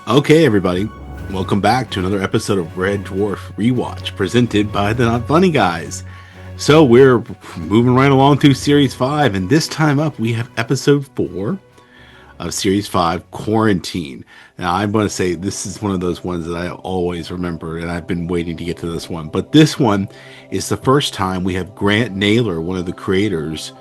Okay, everybody, welcome back to another episode of Red Dwarf Rewatch, presented by the Not Funny Guys. So we're moving right along through Series 5, and this time up we have Episode 4 of Series 5, Quarantine. Now, I'm going to say this is one of those ones that I always remember, and I've been waiting to get to this one. But this one is the first time we have Grant Naylor, one of the creators,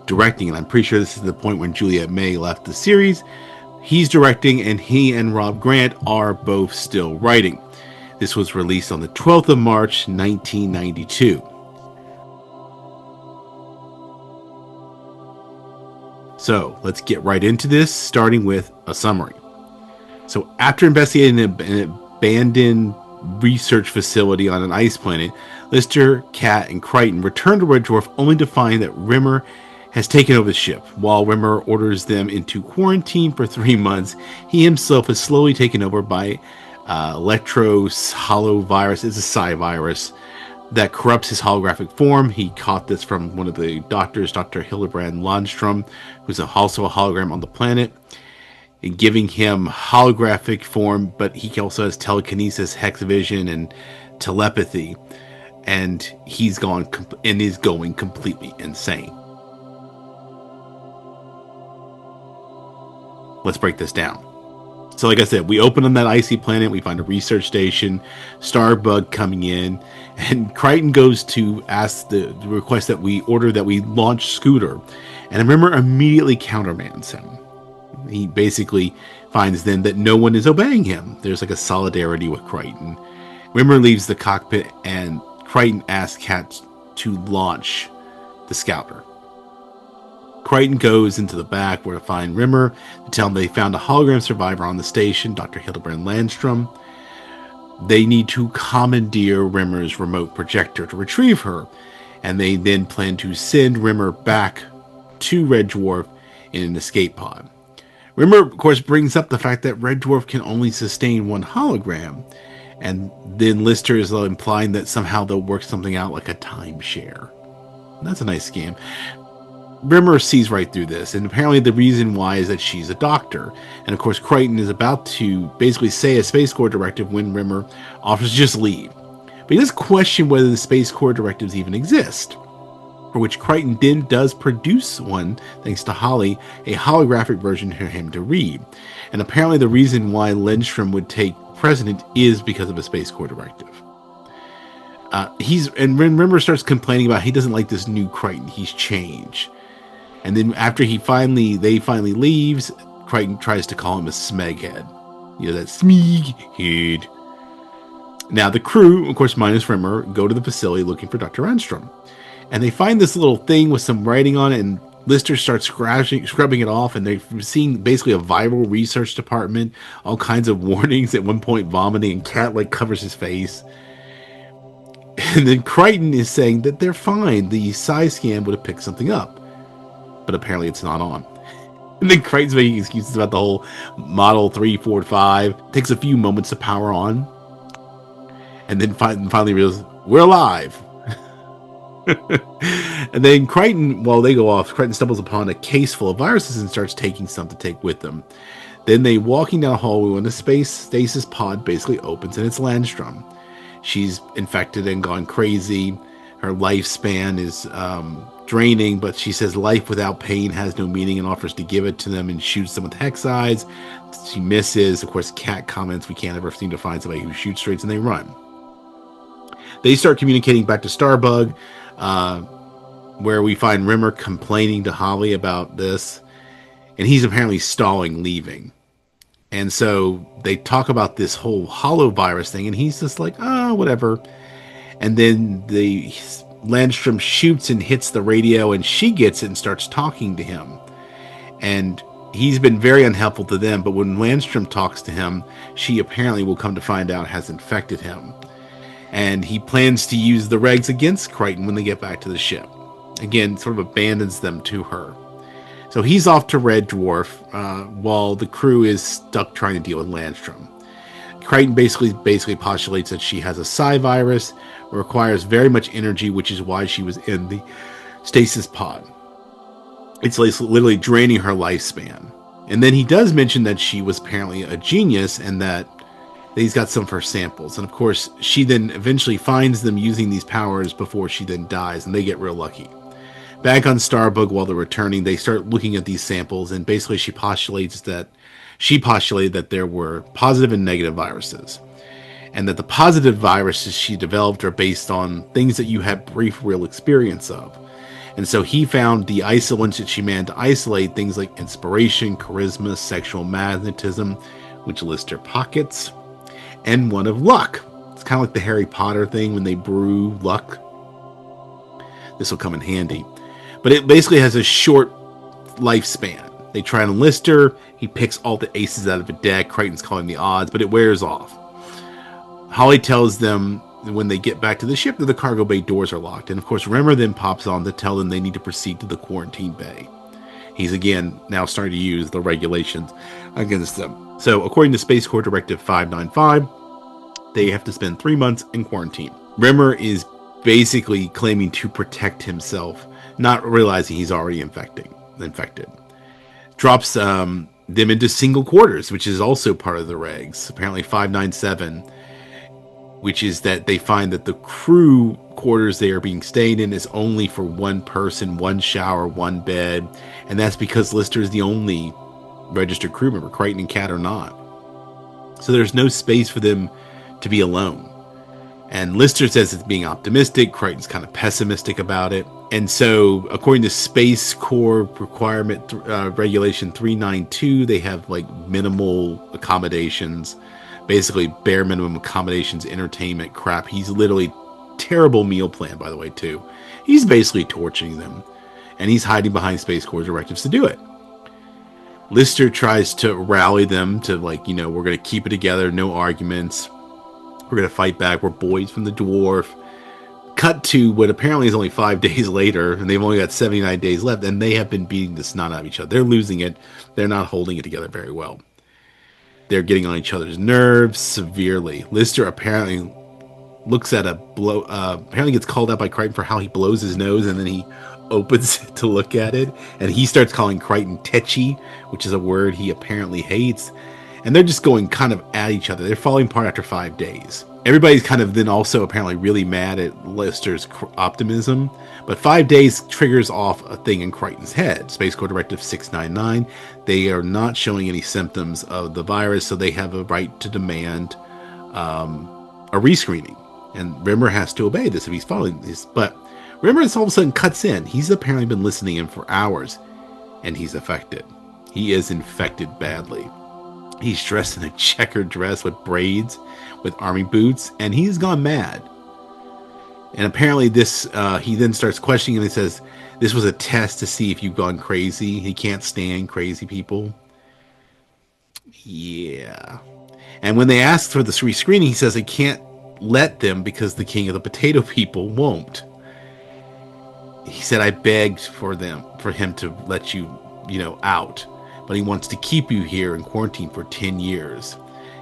directing, and I'm pretty sure this is the point when Juliet May left the series. He's directing, and he and Rob Grant are both still writing. This was released on the 12th of March, 1992. So let's get right into this, starting with a summary. So after investigating an abandoned research facility on an ice planet, Lister, Cat, and Crichton return to Red Dwarf only to find that Rimmer has taken over the ship. While Rimmer orders them into quarantine for 3 months, he himself is slowly taken over by holovirus. It's a Psi-Virus that corrupts his holographic form. He caught this from one of the doctors, Dr. Hildebrand Landstrom, who's also a hologram on the planet, and giving him holographic form, but he also has telekinesis, hexavision, and telepathy, and he's gone and is going completely insane. Let's break this down. So like I said, we open on that icy planet, we find a research station, Starbug coming in, and Crichton goes to ask the request that we launch Scooter, and Rimmer immediately countermands him. He basically finds then that no one is obeying him. There's like a solidarity with Crichton. Rimmer leaves the cockpit, and Crichton asks Cat to launch the Scouter. Crichton goes into the back where to find Rimmer to tell him they found a hologram survivor on the station, Dr. Hildebrand Landstrom. They need to commandeer Rimmer's remote projector to retrieve her, and they then plan to send Rimmer back to Red Dwarf in an escape pod. Rimmer, of course, brings up the fact that Red Dwarf can only sustain one hologram, and then Lister is implying that somehow they'll work something out like a timeshare. That's a nice scam. Rimmer sees right through this, and apparently the reason why is that she's a doctor. And of course, Crichton is about to basically say a Space Corps directive when Rimmer offers to just leave. But he does question whether the Space Corps directives even exist, for which Crichton then does produce one, thanks to Holly, a holographic version for him to read. And apparently the reason why Landstrom would take precedent is because of a Space Corps directive. When Rimmer starts complaining about he doesn't like this new Crichton, he's changed. And then after they finally leaves, Crichton tries to call him a smeghead. You know, that smeghead. Now the crew, of course minus Rimmer, go to the facility looking for Dr. Landstrom. And they find this little thing with some writing on it, and Lister starts scrubbing it off, and they're seeing basically a viral research department, all kinds of warnings, at one point vomiting, and Cat covers his face. And then Crichton is saying that they're fine. The Psi scan would have picked something up. But apparently it's not on. And then Crichton's making excuses about the whole Model 345. Takes a few moments to power on. And then finally realizes, we're alive. And then Crichton, while they go off, Crichton stumbles upon a case full of viruses and starts taking some to take with them. Then they walking down a hallway when the stasis pod basically opens, and it's Landstrom. She's infected and gone crazy. Her lifespan is draining, but she says life without pain has no meaning and offers to give it to them and shoots them with hex eyes. She misses. Of course, Cat comments, we can't ever seem to find somebody who shoots straight, and they run. They start communicating back to Starbug, where we find Rimmer complaining to Holly about this, and he's apparently stalling leaving. And so they talk about this whole holovirus thing, and he's just like, whatever. And then the Landstrom shoots and hits the radio, and she gets it and starts talking to him. And he's been very unhelpful to them, but when Landstrom talks to him, she apparently will come to find out has infected him. And he plans to use the regs against Crichton when they get back to the ship. Again, sort of abandons them to her. So he's off to Red Dwarf, while the crew is stuck trying to deal with Landstrom. Crichton basically postulates that she has a Psi-Virus, requires very much energy, which is why she was in the stasis pod. It's literally draining her lifespan. And then he does mention that she was apparently a genius and that he's got some of her samples. And of course, she then eventually finds them using these powers before she then dies, and they get real lucky. Back on Starbug, while they're returning, they start looking at these samples, and basically she postulated that there were positive and negative viruses, and that the positive viruses she developed are based on things that you had brief real experience of. And so he found the isolants that she managed to isolate, things like inspiration, charisma, sexual magnetism, which list her pockets, and one of luck. It's kind of like the Harry Potter thing when they brew luck. This will come in handy. But it basically has a short lifespan. They try and enlist her. He picks all the aces out of a deck. Crichton's calling the odds, but it wears off. Holly tells them when they get back to the ship that the cargo bay doors are locked. And of course, Rimmer then pops on to tell them they need to proceed to the quarantine bay. He's again now starting to use the regulations against them. So according to Space Corps Directive 595, they have to spend 3 months in quarantine. Rimmer is basically claiming to protect himself, not realizing he's already infected. Drops them into single quarters, which is also part of the regs. Apparently 597, which is that they find that the crew quarters they are being stayed in is only for one person, one shower, one bed, and that's because Lister is the only registered crew member. Crichton and Cat are not. So there's no space for them to be alone. And Lister says it's being optimistic. Crichton's kind of pessimistic about it. And so, according to Space Corps requirement regulation 392, they have like minimal accommodations, basically bare minimum accommodations, entertainment crap. He's literally terrible meal plan, by the way, too. He's basically torturing them, and he's hiding behind Space Corps directives to do it. Lister tries to rally them to, like, you know, we're going to keep it together, no arguments. We're going to fight back. We're boys from the Dwarf. Cut to what apparently is only 5 days later, and they've only got 79 days left, and they have been beating the snot out of each other. They're losing it. They're not holding it together very well. They're getting on each other's nerves severely. Lister apparently looks at apparently gets called out by Crichton for how he blows his nose, and then he opens it to look at it, and he starts calling Crichton tetchy, which is a word he apparently hates. And they're just going kind of at each other. They're falling apart after 5 days. Everybody's kind of then also apparently really mad at Lister's optimism. But 5 days triggers off a thing in Crichton's head. Space Corps Directive 699. They are not showing any symptoms of the virus, so they have a right to demand a rescreening. And Rimmer has to obey this if he's following this. But Rimmer all of a sudden cuts in. He's apparently been listening in for hours. And he's affected. He is infected badly. He's dressed in a checkered dress with braids, with army boots, and he's gone mad. And apparently this, he then starts questioning, and he says, this was a test to see if you've gone crazy. He can't stand crazy people. Yeah. And when they ask for the rescreening, he says, I can't let them because the king of the potato people won't. He said, I begged for him to let you out. But he wants to keep you here in quarantine for 10 years.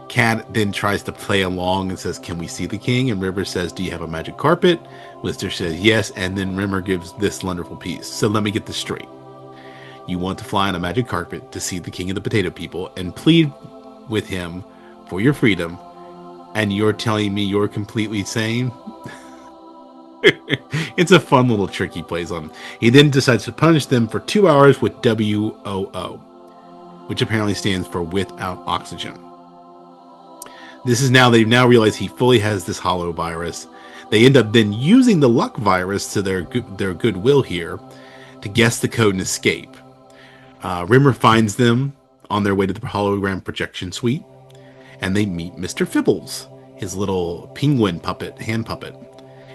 Cat then tries to play along and says, can we see the king? And Rimmer says, do you have a magic carpet? Lister says, yes. And then Rimmer gives this wonderful piece. So let me get this straight. You want to fly on a magic carpet to see the king of the potato people and plead with him for your freedom. And you're telling me you're completely sane? It's a fun little trick he plays on. He then decides to punish them for 2 hours with WOO, which apparently stands for without oxygen. They've now realized he fully has this holo virus. They end up then using the luck virus to their goodwill here to guess the code and escape. Rimmer finds them on their way to the hologram projection suite, and they meet Mr. Fibbles, his little penguin hand puppet.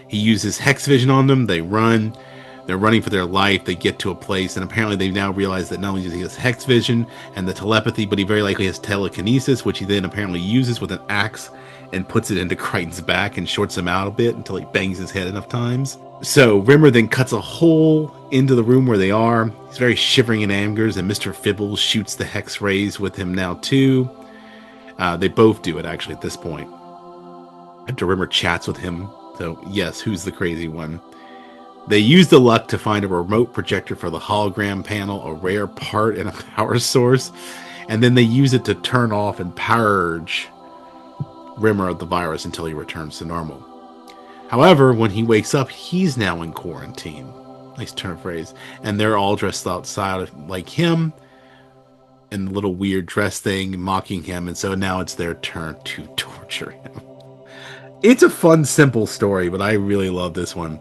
He uses hex vision on them. They're running for their life. They get to a place, and apparently they now realize that not only does he have hex vision and the telepathy, but he very likely has telekinesis, which he then apparently uses with an axe and puts it into Crichton's back and shorts him out a bit until he bangs his head enough times. So Rimmer then cuts a hole into the room where they are. He's very shivering in angers, and Mr. Fibbles shoots the hex rays with him now too. They both do it actually at this point. After Rimmer chats with him. So yes, who's the crazy one? They use the luck to find a remote projector for the hologram panel, a rare part and a power source, and then they use it to turn off and purge Rimmer of the virus until he returns to normal. However, when he wakes up, he's now in quarantine. Nice turn of phrase. And they're all dressed outside like him in a little weird dress thing, mocking him. And so now it's their turn to torture him. It's a fun, simple story, but I really love this one.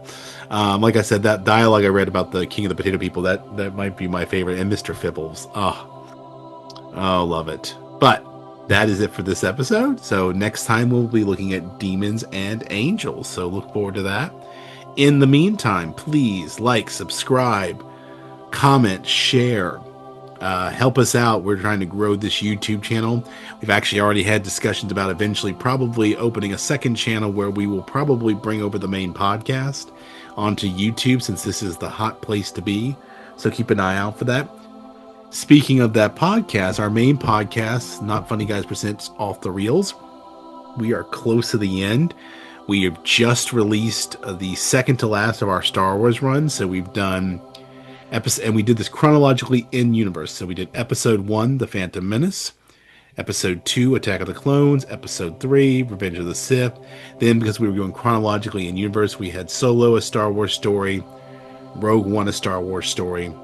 Like I said, that dialogue I read about the King of the Potato People, that might be my favorite. And Mr. Fibbles. Oh, love it. But that is it for this episode. So next time we'll be looking at demons and angels. So look forward to that. In the meantime, please like, subscribe, comment, share. Help us out. We're trying to grow this YouTube channel. We've actually already had discussions about eventually probably opening a second channel where we will probably bring over the main podcast onto YouTube, since this is the hot place to be. So keep an eye out for that. Speaking of that podcast, our main podcast, Not Funny Guys Presents Off the Reels, we are close to the end. We have just released the second to last of our Star Wars run. So we've done episode, and we did this chronologically in universe. So we did episode 1, The Phantom Menace, episode 2, Attack of the Clones, episode 3, Revenge of the Sith. Then, because we were going chronologically in universe, we had Solo, a Star Wars story, Rogue One, a Star Wars story.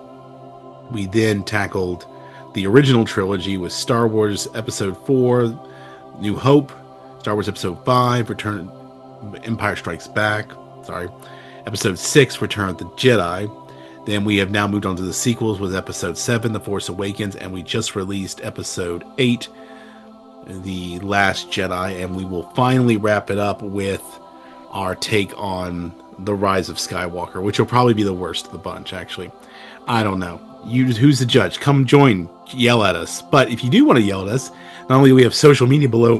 We then tackled the original trilogy with Star Wars Episode 4, New Hope, Star Wars Episode 5, Empire Strikes Back, Episode 6, Return of the Jedi. Then we have now moved on to the sequels with Episode 7, The Force Awakens, and we just released Episode 8, The Last Jedi, and we will finally wrap it up with our take on The Rise of Skywalker, which will probably be the worst of the bunch, actually. I don't know. Who's the judge? Come join, yell at us. But if you do want to yell at us, not only do we have social media below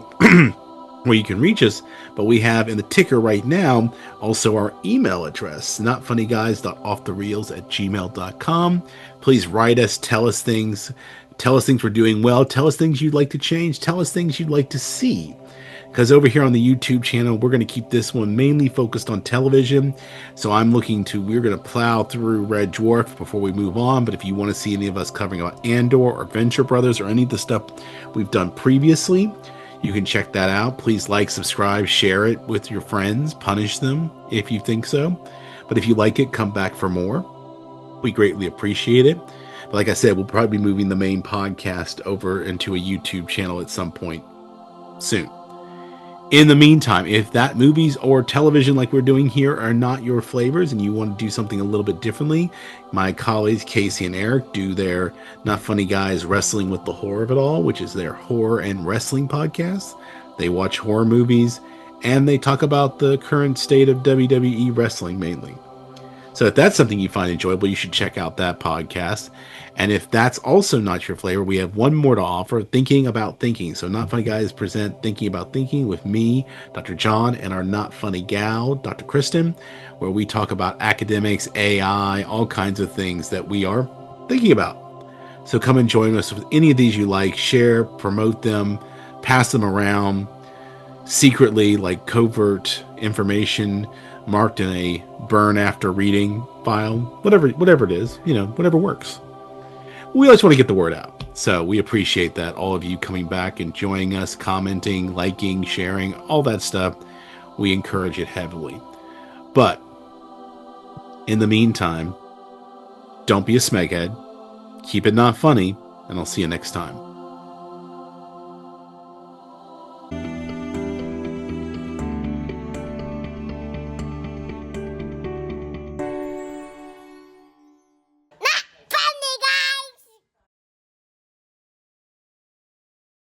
where you can reach us, but we have in the ticker right now also our email address, notfunnyguys.offthereels@gmail.com. Please write us, tell us things we're doing well, tell us things you'd like to change, tell us things you'd like to see. Because over here on the YouTube channel, we're going to keep this one mainly focused on television. So we're going to plow through Red Dwarf before we move on. But if you want to see any of us covering about Andor or Venture Brothers or any of the stuff we've done previously, you can check that out. Please like, subscribe, share it with your friends, punish them if you think so. But if you like it, come back for more. We greatly appreciate it. But like I said, we'll probably be moving the main podcast over into a YouTube channel at some point soon. In the meantime, if that movies or television like we're doing here are not your flavors and you want to do something a little bit differently, my colleagues Casey and Eric do their Not Funny Guys Wrestling with the Horror of It All, which is their horror and wrestling podcast. They watch horror movies and they talk about the current state of WWE wrestling mainly. So if that's something you find enjoyable, you should check out that podcast. And if that's also not your flavor, we have one more to offer, Thinking About Thinking. So Not Funny Guys present Thinking About Thinking with me, Dr. John, and our Not Funny gal, Dr. Kristen, where we talk about academics, AI, all kinds of things that we are thinking about. So come and join us with any of these you like, share, promote them, pass them around secretly, like covert information marked in a burn after reading file, whatever it is, whatever works. We always want to get the word out. So we appreciate that. All of you coming back and joining us, commenting, liking, sharing, all that stuff. We encourage it heavily. But in the meantime, don't be a smeghead. Keep it not funny, and I'll see you next time.